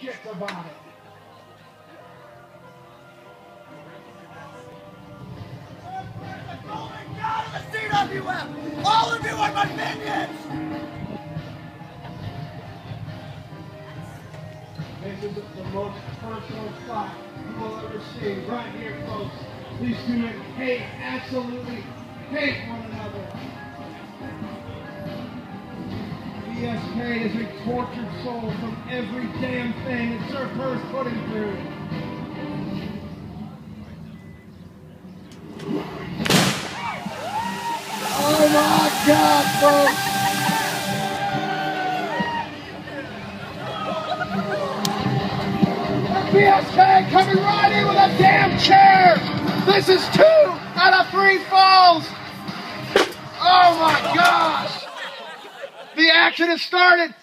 shits about it. Oh my God, I'm a CWF! All of you are my minions! This is the most personal fight you will ever see right here, folks. These two men hate, absolutely hate one another. BSK is a tortured soul from every damn thing that Sir Purr's put him through. Oh my God, folks! BSK coming right in with a damn chair! This is 2 out of 3 falls! Oh my gosh! The action has started!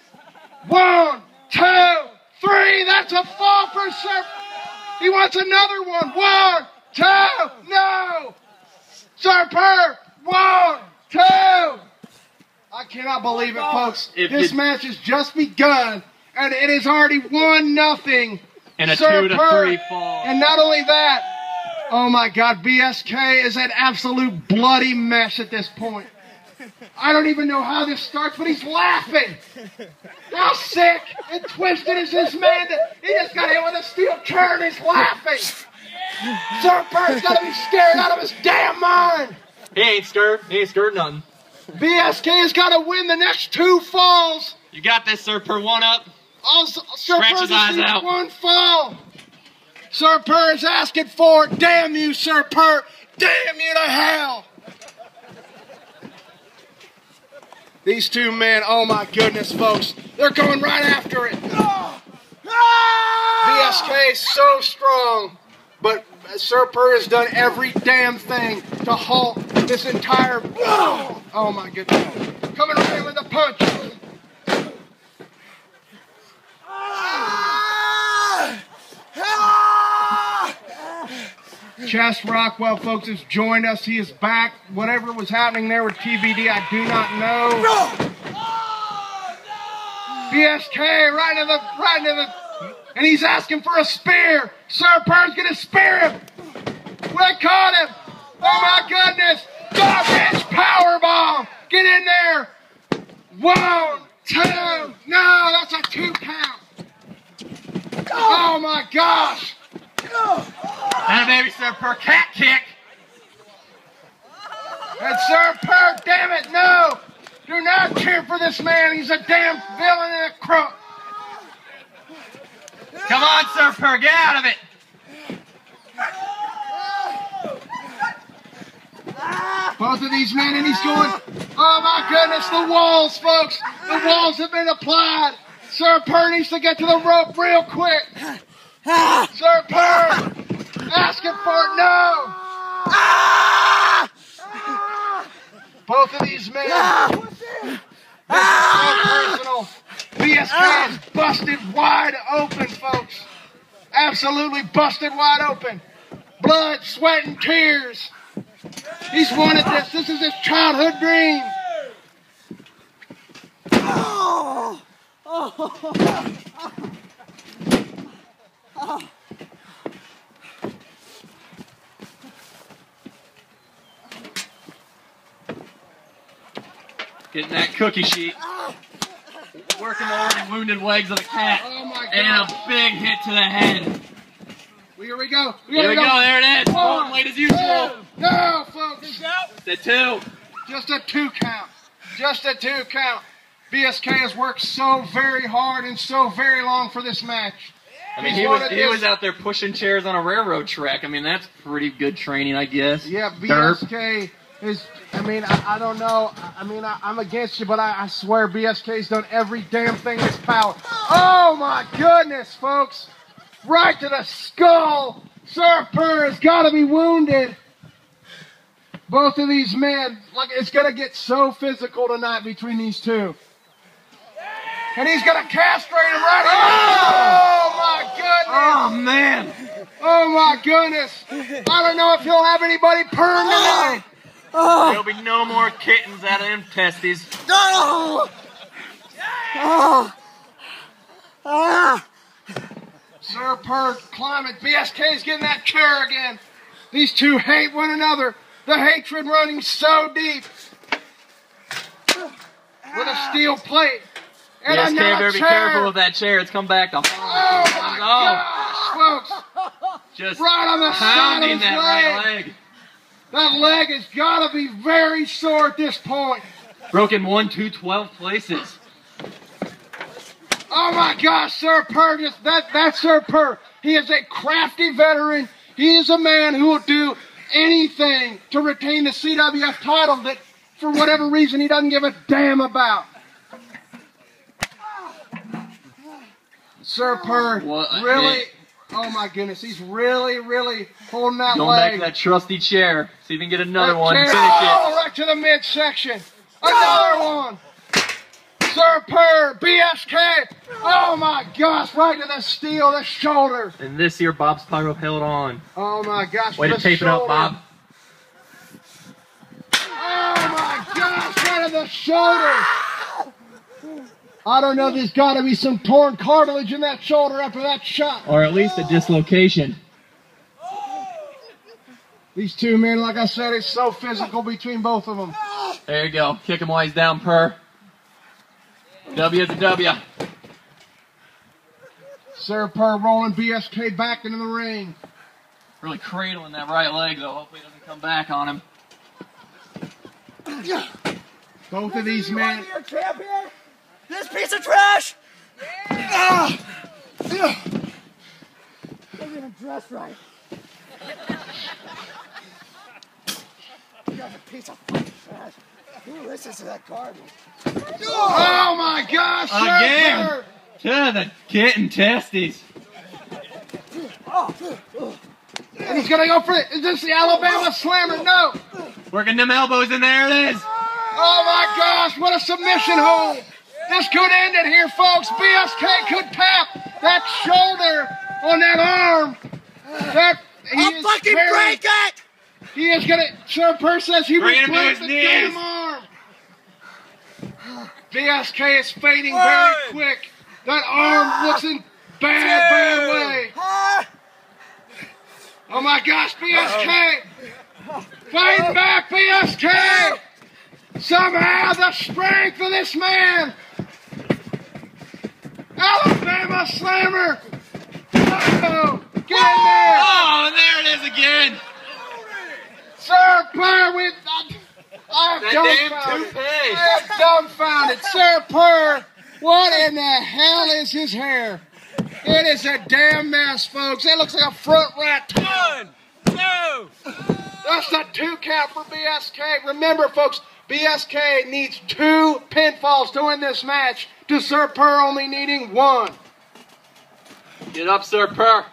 1, 2, 3! That's a fall for Sir. He wants another one! 1, 2, no! Sir Purr! 1, 2! I cannot believe it, folks. This match has just begun, and it is already 1-0. And a Sir 2 to Purr. 3 fall. And not only that, oh my God, BSK is an absolute bloody mess at this point. I don't even know how this starts, but he's laughing. How sick and twisted is this man that he just got hit with a steel chair and he's laughing. Sir Purr's got to be scared out of his damn mind. He ain't scared. He ain't scared nothing. BSK has got to win the next 2 falls. You got this, Sir Purr. 1 up. Also, Sir Scratch Purr his just eyes needs out. 1 fall. Sir Purr is asking for it. Damn you, Sir Purr. Damn you to hell. These 2 men, oh my goodness, folks. They're going right after it. BSK is so strong. But Sir Purr has done every damn thing to halt this entire... Oh my goodness. Coming right in with a punch. Chess Rockwell, folks, has joined us. He is back. Whatever was happening there with TBD, I do not know. BSK right into the, and he's asking for a spear. Sir Purr's gonna spear him. We caught him. Oh my goodness! Garbage powerbomb. Get in there. 1, 2. No, that's a 2 count. Oh my gosh. And baby, Sir Purr. Cat kick. And Sir Purr, damn it, no! Do not cheer for this man. He's a damn villain and a crook. Come on, Sir Purr. Get out of it. Both of these men, and he's going, oh my goodness, the walls, folks. The walls have been applied. Sir Purr needs to get to the rope real quick. Sir Purr, asking for it, no. Both of these men, this is so personal. BSK is busted wide open, folks. Absolutely busted wide open. Blood, sweat, and tears. He's wanted this. This is his childhood dream. Getting that cookie sheet. Working the already wounded legs of the cat. Oh my God. And a big hit to the head. Here we go. Here we go. There it is. 1, Pulling late as usual. 2. No, folks. The 2. Just a 2 count. Just a 2 count. BSK has worked so very hard and so very long for this match. I mean, he was out there pushing chairs on a railroad track. I mean, that's pretty good training, I guess. Yeah, BSK is, I mean, I don't know. I mean, I'm against you, but I swear BSK's done every damn thing in his power. Oh, my goodness, folks. Right to the skull. Sir Purr has got to be wounded. Both of these men, like, it's going to get so physical tonight between these 2. And he's going to castrate him right here. Oh, my goodness. Oh, man. Oh, my goodness. I don't know if he'll have anybody purring tonight. There'll be no more kittens out of them testes. Oh. Sir Purr climbing. BSK's getting that chair again. These two hate one another. The hatred running so deep. With a steel plate. And BSK, another better be chair. careful with that chair. It's come back to Oh my gosh, folks. Just Right on the side of pounding his that leg. right leg. That leg has got to be very sore at this point. Broken 1, 2, 12 places. Oh my gosh, Sir Purr, that's Sir Purr. He is a crafty veteran. He is a man who will do anything to retain the CWF title that, for whatever reason, he doesn't give a damn about. Sir Purr, really, oh my goodness, he's really, really holding that Going leg. back to that trusty chair. See if we can get another That one. chair- Finish oh, it. right to the midsection. Another one. Sir Purr, BSK. Oh my gosh, right to the steel, the shoulder. And this here, Bob Spyro held on. Oh my gosh, Way to the tape it up, shoulder. Bob. Oh my gosh, right to the shoulder. I don't know, there's got to be some torn cartilage in that shoulder after that shot. Or at least a dislocation. These two men, like I said, it's so physical between both of them. There you go. Kick him while he's down, Purr. W is a W. Sir Purr rolling BSK back into the ring. Really cradling that right leg, though. Hopefully it doesn't come back on him. Both of these men. Your champion? This piece of trash! Doesn't even dress right. You got a piece of fucking trash. Who listens to that garbage? Oh my gosh, Sir Again. Purr. To the kitten testes. And he's going to go for it. Is this the Alabama Slammer? No. Working them elbows, and there it is. Oh my gosh, what a submission hold. This could end it here, folks. BSK could tap that shoulder on that arm. I'll fucking break it! He is going to, Sir Purr says he will Bring him to break his the knees. damn arm. BSK is fading very quick. That arm looks in bad way. Oh my gosh, BSK! Fighting back, BSK! Somehow the strength of this man! Alabama Slammer! Oh, get in there! Oh, and there it is again. Sir Purr, I That am damn dumbfounded. toupee. I am dumbfounded. Sir Purr, what in the hell is his hair? It is a damn mess, folks. It looks like a front rat. 1, 2. That's the 2 count for BSK. Remember, folks, BSK needs 2 pinfalls to win this match, to Sir Purr only needing 1. Get up, Sir Purr.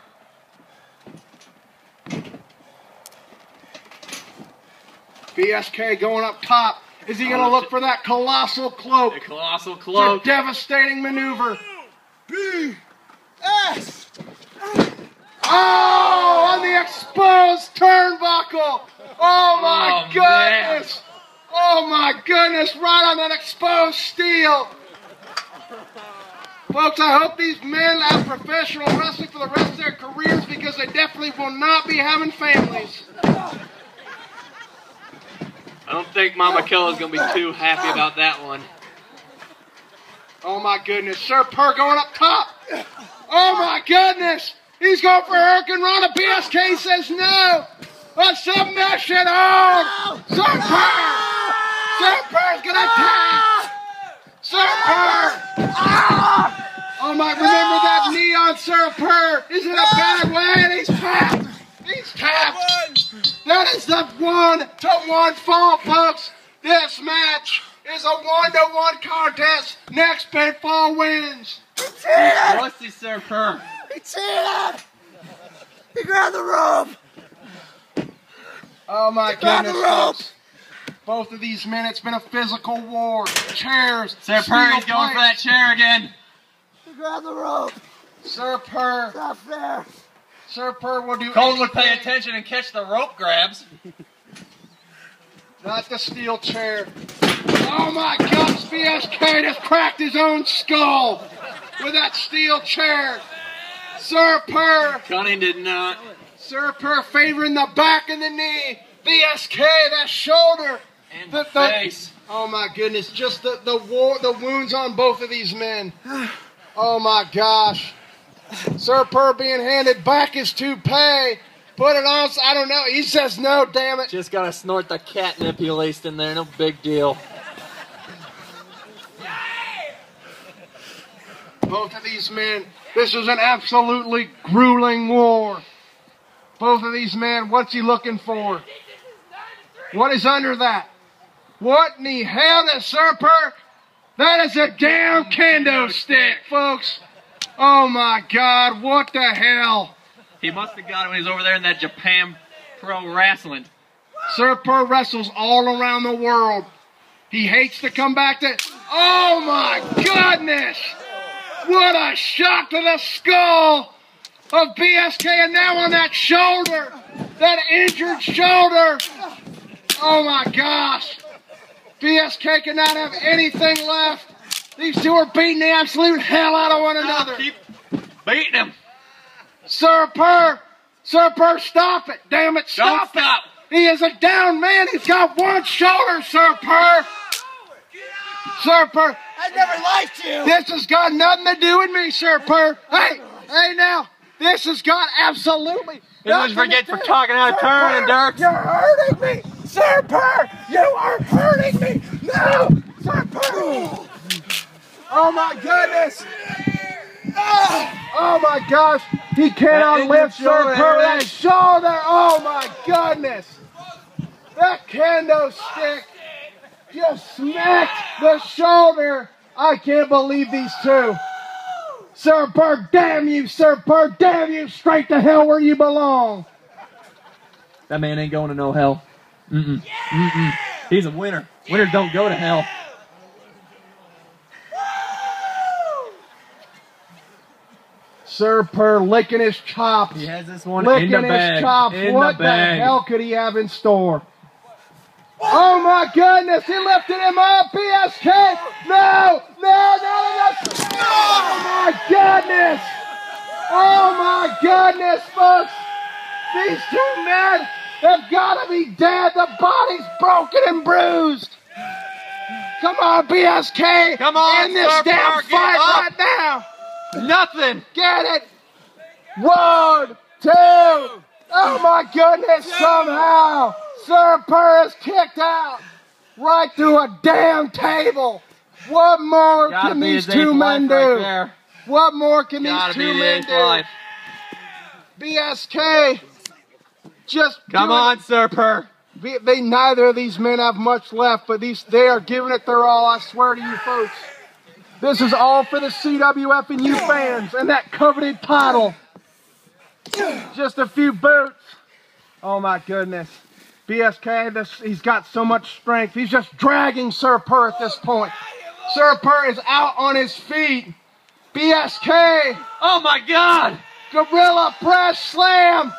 BSK going up top. Is he going to look for that colossal cloak? The colossal It's a cloak. devastating maneuver. B-S! Oh, on the exposed turnbuckle. Oh my Oh, goodness. Oh my goodness, right on that exposed steel. Folks, I hope these men have professional wrestling for the rest of their careers, because they definitely will not be having families. I don't think Mama Kella's going to be too happy about that one. Oh my goodness, Sir Purr going up top. Oh my goodness. He's going for Hurricane Rana. BSK says no. A submission. Oh, Sir Purr. Sir Purr's going to tap. Sir Purr. Oh my, remember that knee on Sir Purr. He's in a bad way, and he's tapped. He's tapped. That is the 1-to-1 fall, folks. This match is a 1-to-1 contest. Next pinfall wins. Rusty Sir Purr. He cheated! He grabbed the rope! Oh my Grab the goodness, rope. folks. Both of these men, it's been a physical war. Chairs. Sir Purr, he's steel going for that plates. chair again. He grabbed the rope! Sir Purr. It's not fair! Sir Purr will do Cole would pay anything. attention and catch the rope grabs. Not the steel chair. Oh my gosh, BSK just cracked his own skull with that steel chair. Sir Purr. Cunning did not. Sir Purr favoring the back and the knee. BSK, that shoulder. And the face. Oh my goodness, just the wounds on both of these men. Oh my gosh. Sir Purr being handed back his toupee. Put it on, I don't know. He says no, damn it. Just gotta snort the catnip he laced in there, no big deal. Both of these men, this was an absolutely grueling war. Both of these men, what's he looking for? What is under that? What in the hell is Sir Purr? That is a damn kendo stick, folks. Oh my God, what the hell? He must have got it when he was over there in that Japan Pro Wrestling. Sir Purr wrestles all around the world. He hates to come back to... Oh my goodness! What a shot to the skull of BSK, and now on that shoulder, that injured shoulder. Oh my gosh. BSK cannot have anything left. These two are beating the absolute hell out of one another. Keep beating him. Sir Purr, stop it. Damn it, stop it. He is a down man. He's got one shoulder, Sir Purr. Sir Purr. I never liked you. This has got nothing to do with me, Sir Purr. Hey now. This has got absolutely nothing to do. For talking out of turn, and Dirk. You're hurting me. Sir Purr, you are hurting me. No, Sir Purr. Oh my goodness. Oh my gosh. He cannot lift Sir Purr that shoulder. Oh my goodness. That kendo stick just smacked the shoulder. I can't believe these two. Sir Purr, damn you, Sir Purr, damn you, straight to hell where you belong. That man ain't going to no hell. He's a winner. Winners don't go to hell. Sir Purr licking his chops. He has this one licking in the bag. his chops. What the hell could he have in store? Oh my goodness, he lifted him up, BSK! No! Oh my goodness! Oh my goodness, folks! These two men have got to be dead. The body's broken and bruised. Come on, BSK! Come on, in this Sir damn Purr, fight right now! Nothing! Get it! 1, 2! Oh my goodness, somehow! Sir Purr is kicked out right through a damn table. What more can these two men do? What more can these two men do? BSK, just come on, Sir Purr. Neither of these men have much left, but they are giving it their all. I swear to you, folks. This is all for the CWF and you fans and that coveted title. Just a few boots. Oh my goodness. BSK, he's got so much strength. He's just dragging Sir Purr at this point. Sir Purr is out on his feet. BSK. Oh my God. Gorilla press slam.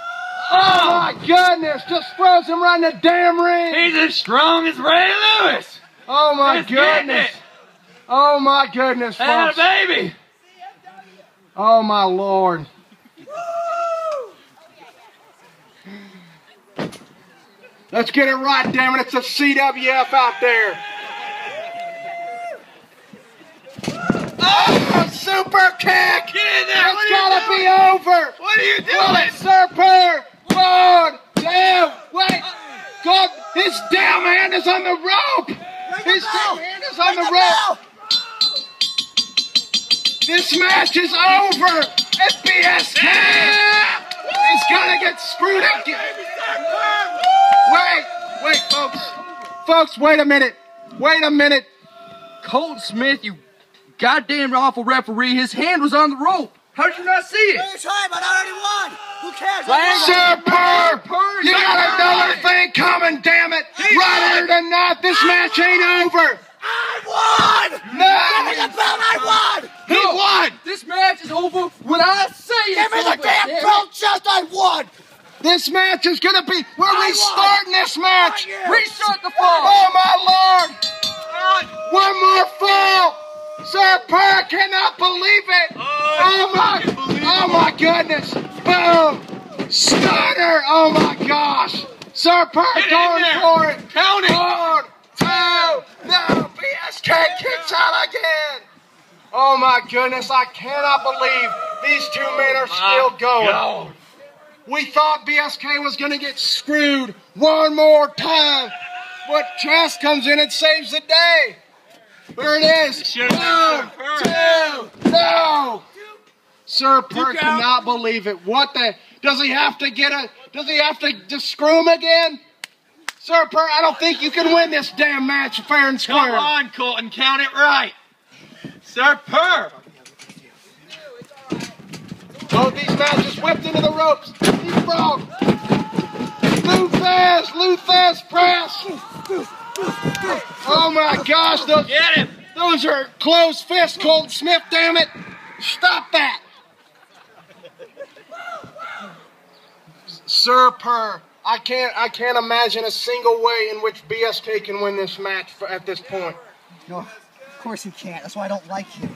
Oh my goodness. Just throws him right in the damn ring. He's as strong as Ray Lewis. Oh my goodness. Oh my goodness, folks. Baby. Oh my Lord. Let's get it right, damn it. It's a CWF out there. Oh, super kick. Get in there. It's gotta be over. What are you doing? Oh, Sir Purr. 1, 2, wait. God, his damn hand is on the rope. His damn hand is on the rope. This match is over. It's BSK. He's gonna get screwed up. Wait, folks. Folks, wait a minute. Colt Smith, you goddamn awful referee, his hand was on the rope. How did you not see it? It's time, but I already won. Who cares? Sir Purr, you got another thing coming, damn it. Right here tonight, this match ain't over. I won! No! Give me the belt, I won! He won! This match is over when I say Give it's me the over, damn damn it. belt, just I won! This match is gonna be, we're restarting this match! Restart the fall! Oh my Lord! One more fall! Sir Purr cannot believe it! Oh my goodness. Boom. Stunner. Oh my gosh. Sir Purr going for it. Count it. 1, 2. No. BSK kicks out again. Oh my goodness. I cannot believe these two men are still going. We thought BSK was going to get screwed one more time. But Trask comes in and saves the day. There it is. 1, 2. No. Sir Purr cannot believe it. What the? Does he have to get a? Does he have to just screw him again? Sir Purr, I don't think you can win this damn match fair and square. Come on, Colton, count it right. Sir Purr. Both these matches whipped into the ropes. He's broke. Luthez press. Oh my gosh, those are closed fists, Colton Smith, damn it. Stop that. Sir Purr, I can't imagine a single way in which BSK can win this match at this point. No, of course you can't. That's why I don't like you.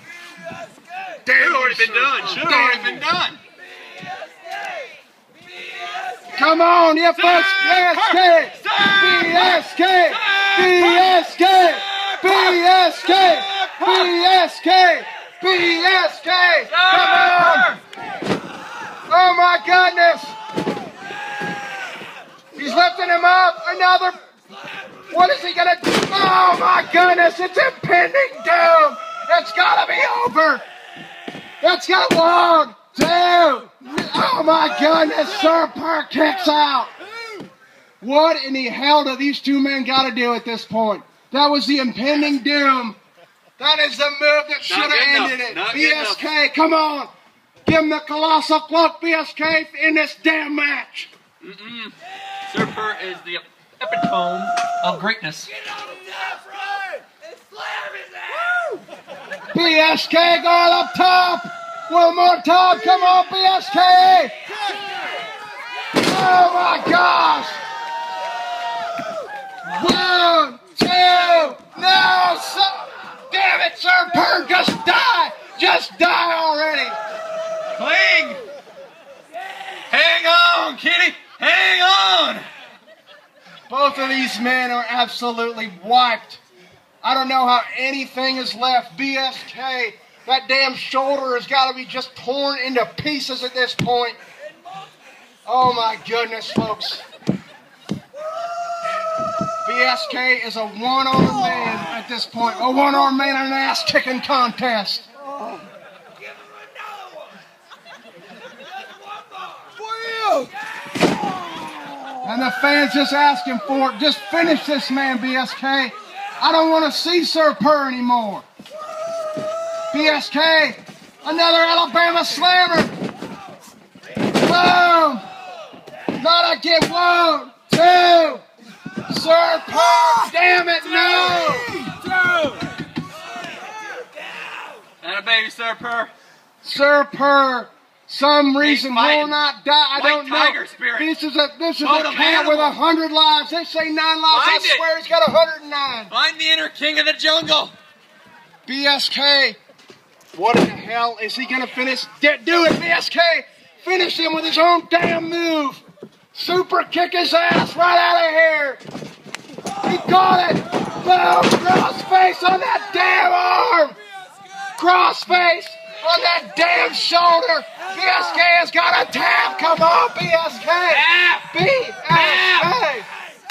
Should already been done. Should already been done. Come on, you folks. BSK. BSK. BSK. BSK. BSK. BSK. Come on. Oh my goodness. He's lifting him up. Another. What is he going to do? Oh my goodness. It's impending doom. It's got to be over. It's got 1, 2. Oh my goodness. Sir Purr kicks out. What in the hell do these two men got to do at this point? That was the impending doom. That is the move that should have ended it. BSK, come on. Give him the colossal cloak, BSK, in this damn match. Sir Purr is the epitome of greatness. BSK going up top. One more time. Come on, BSK. Oh my gosh. 1, 2. No. Damn it, Sir Purr. Just die. Just die already. Cling. Hang on, kitty. Hang on. Both of these men are absolutely wiped. I don't know how anything is left. BSK, that damn shoulder has got to be just torn into pieces at this point. Oh my goodness, folks. BSK is a one-armed man at this point. A one-armed man in an ass-kicking contest. And the fans just asking for it. Just finish this man, BSK. I don't want to see Sir Purr anymore. BSK, another Alabama slammer. Boom. Not again. 1, 2. Sir Purr, damn it, no. And a baby, Sir Purr. Sir Purr, some reason will not die. I don't know. Tiger spirit. This is a cat with 100 lives. They say 9 lives. I swear he's got 109. Find the inner king of the jungle. BSK, what in the hell is he going to finish? Do it, BSK. Finish him with his own damn move. Super kick his ass right out of here. He got it. Boom. Crossface on that damn arm. Crossface on that damn shoulder. BSK has got a tap. Come on, BSK. BSK.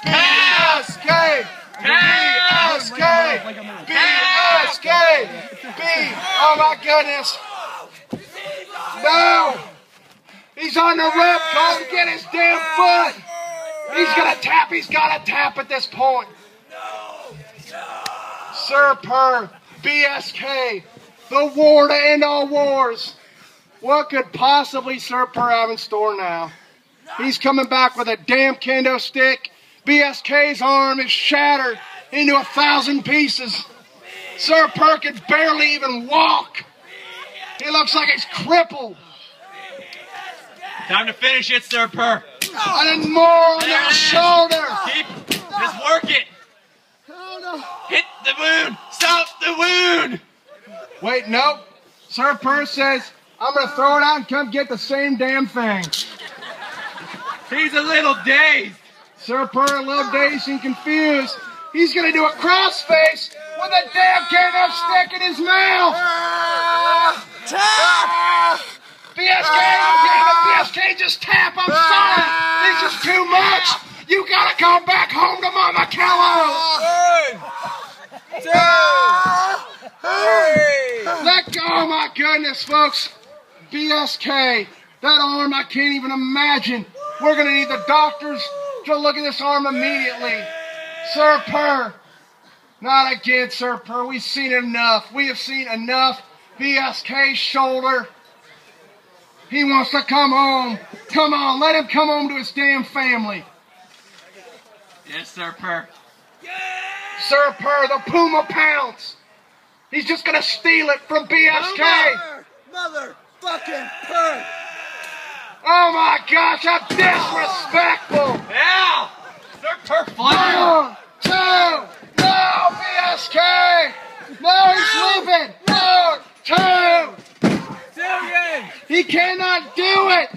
BSK. BSK. BSK. Oh my goodness. No. He's on the rope. Go and get his damn foot. He's gonna tap. He's got to tap at this point. Sir Purr, BSK, the war to end all wars. What could possibly Sir Purr have in store now? He's coming back with a damn kendo stick. BSK's arm is shattered into 1,000 pieces. Sir Purr can barely even walk. He looks like he's crippled. Time to finish it, Sir Purr. And then more on that shoulder. Just work it. Hit the wound. Stop the wound. Wait, nope. Sir Purr says, I'm gonna throw it out and come get the same damn thing. He's a little dazed. Sir Purr, a little dazed and confused. He's gonna do a crossface with a damn candle stick in his mouth. BSK, damn it, BSK, just tap. I'm sorry. This is too much. You gotta go back home to Mama Kello. 1, 2, 3. Let go, oh my goodness, folks. BSK, that arm, I can't even imagine. We're gonna need the doctors to look at this arm immediately. Sir Purr, not again, Sir Purr. We've seen enough. We have seen enough. BSK's shoulder. He wants to come home. Come on, let him come home to his damn family. Yes, Sir Purr. Sir Purr, the Puma pounce. He's just gonna steal it from BSK. Motherfucking Purr. Oh my gosh, how disrespectful. Yeah! Sir Purr flying. 1, 2, no, BSK. No, he's leaving. 1, 2. He cannot do it.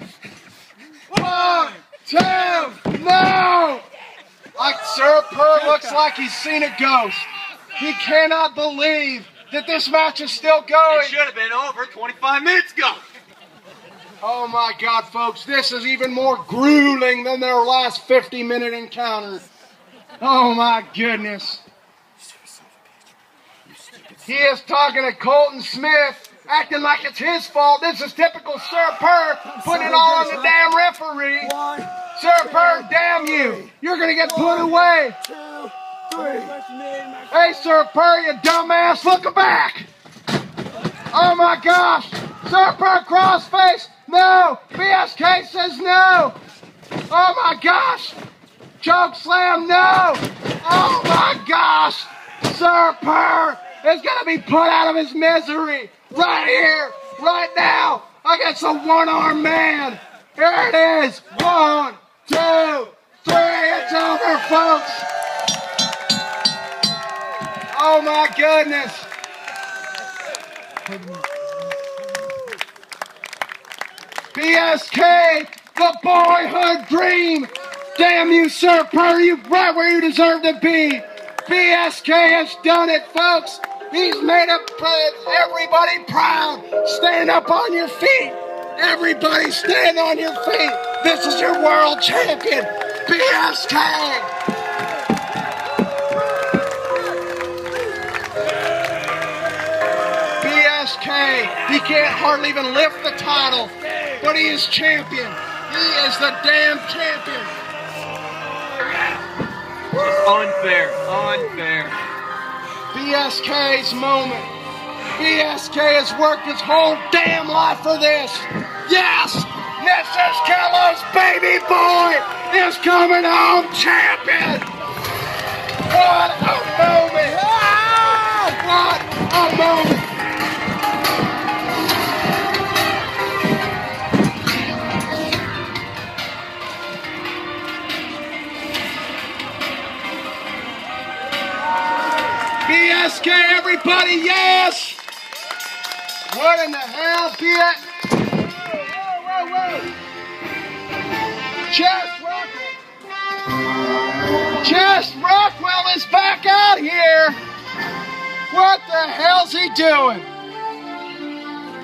1, 2, no. Sir Purr looks like he's seen a ghost. He cannot believe that this match is still going. It should have been over 25 minutes ago. Oh my God, folks, this is even more grueling than their last 50-minute encounter. Oh my goodness. He is talking to Colton Smith, acting like it's his fault. This is typical Sir Purr, putting it all on the damn referee. 1, Sir Purr, damn you. You're going to get put away. 2, 3. Hey, Sir Purr, you dumbass, look back. Oh my gosh. Sir Purr, crossface. No. BSK says no. Oh my gosh. Choke slam, no. Oh my gosh. Sir Purr is going to be put out of his misery right here, right now, against a one-armed man. Here it is. 1, 2, 3. It's over, folks. Oh my goodness. BSK, the boyhood dream. Damn you, Sir Purr, you right where you deserve to be. BSK has done it, folks. He's made everybody proud. Stand up on your feet. Everybody stand on your feet. This is your world champion, BSK. BSK, he can't hardly even lift the title, but he is champion. He is the damn champion. Unfair, unfair. BSK's moment. BSK has worked his whole damn life for this. Yes, Mrs. Kello's baby boy is coming home champion. What a moment. What a moment. BSK, everybody, yes! What in the hell, BS? Whoa. Chest Rockwell is back out here. What the hell's he doing?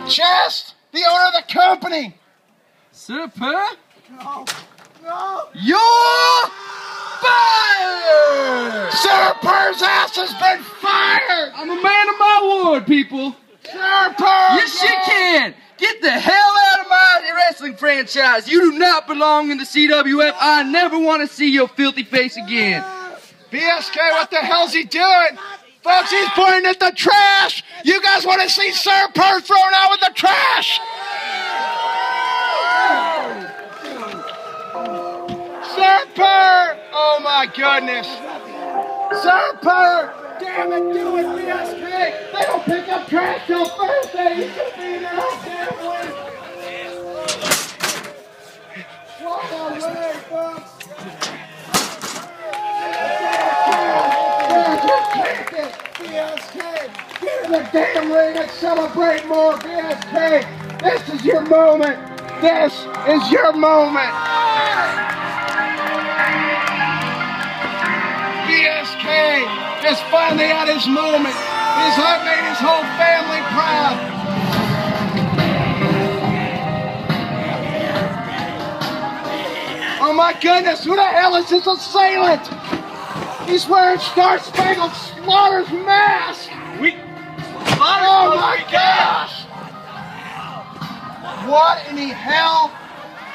Chest, the owner of the company. Sir Purr? No. You're fired! Sir Purr's ass has been fired! I'm a man of my word, people. Sir Purr! Yes, you can! Get the hell out of my wrestling franchise! You do not belong in the CWF. I never want to see your filthy face again. BSK, what the hell's he doing? Folks, he's pointing at the trash! You guys want to see Sir Purr thrown out with the trash? Sir Purr! Oh my goodness! Sir Purr! Damn it, do it, BSK! They don't pick up trash till Thursday! You should be in their own damn way! Walk away, folks! BSK! Get in the damn ring and celebrate more, BSK! This is your moment. This is your moment. BSK is finally at his moment. His heart made his whole family proud. Oh my goodness, who the hell is this assailant? He's wearing Star Spangled Slaughter's mask. Oh my gosh! What in the hell?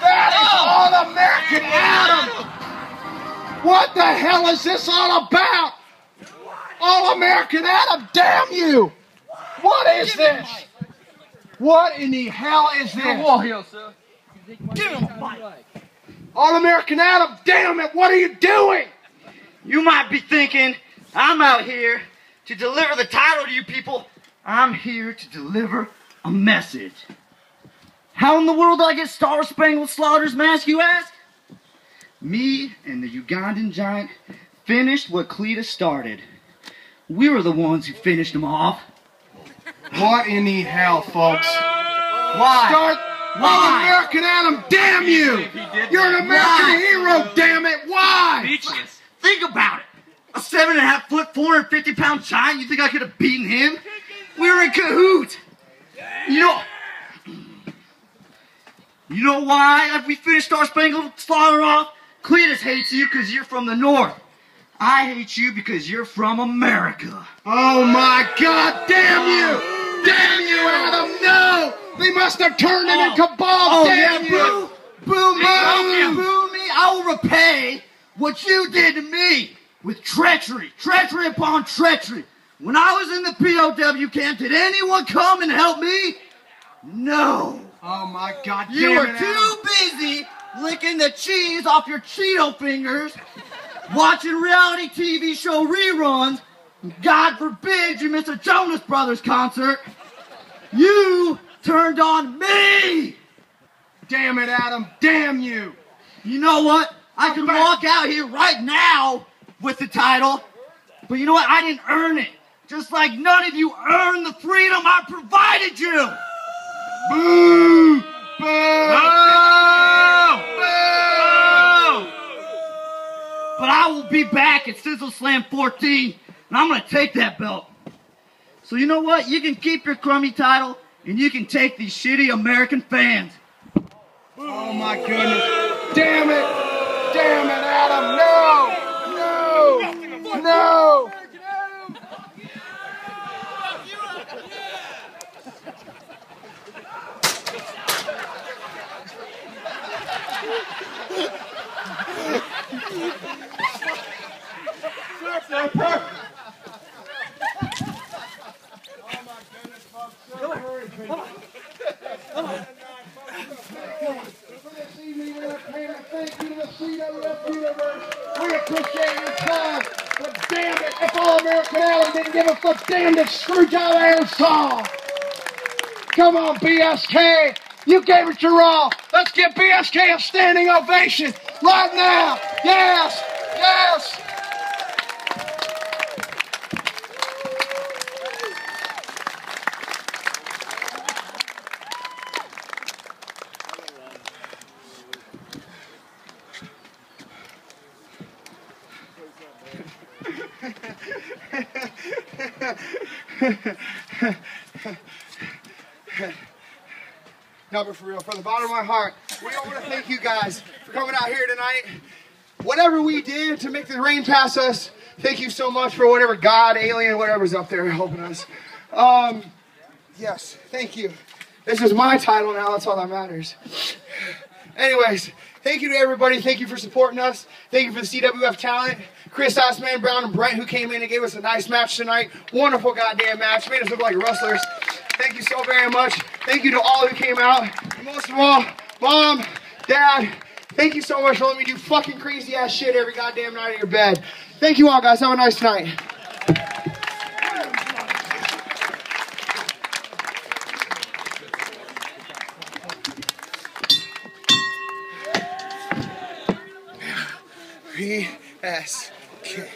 That is All-American Adam! What the hell is this all about? All-American Adam, damn you! What is this? What in the hell is this? All-American Adam, damn it, what are you doing? You might be thinking, I'm out here to deliver the title to you people. I'm here to deliver a message. How in the world did I get Star Spangled Slaughter's mask, you ask? Me and the Ugandan giant finished what Cletus started. We were the ones who finished him off. What in the hell, folks? Why? All-American Adam, damn you! You're an American hero, damn it! Why? Think about it. A 7.5 foot, 450 pound giant, you think I could have beaten him? We were in cahoots. You know why we finished Star Spangled Slaughter off? Cletus hates you because you're from the North. I hate you because you're from America. Oh my God, damn you! Damn you, Adam, no! They must have turned him into cabal, damn you! Boo me, boo me, I will repay what you did to me with treachery, treachery upon treachery. When I was in the POW camp, did anyone come and help me? No. Oh my God, damn You were it, too busy licking the cheese off your Cheeto fingers, watching reality TV show reruns. God forbid you miss a Jonas Brothers concert. You turned on me. Damn it, Adam, damn you! You know what? I could walk out here right now with the title, but you know what? I didn't earn it. Just like none of you earned the freedom I provided you. Boo! Boo! Boo! But I will be back at Sizzleslam 14, and I'm going to take that belt. So you know what? You can keep your crummy title, and you can take these shitty American fans. Oh my goodness. Damn it! Damn it, Adam! No! No! No! Thank you to the CWF Universe. We appreciate your time. But damn it, if All-American Adam didn't give us the damnedest screwjob I ever saw. Come on, BSK. You gave it your all. Let's give BSK a standing ovation right now. Yes, yes. No, but for real, from the bottom of my heart, we all want to thank you guys for coming out here tonight. Whatever we did to make the rain pass us, thank you so much for whatever God, alien, whatever's up there helping us. Yes, thank you. This is my title now, that's all that matters. Anyways, thank you to everybody. Thank you for supporting us. Thank you for the CWF talent. Chris, Assman, Brown, and Brent, who came in and gave us a nice match tonight. Wonderful goddamn match. Made us look like wrestlers. Thank you so very much. Thank you to all who came out. And most of all, Mom, Dad, thank you so much for letting me do fucking crazy ass shit every goddamn night in your bed. Thank you all, guys. Have a nice night. BSK.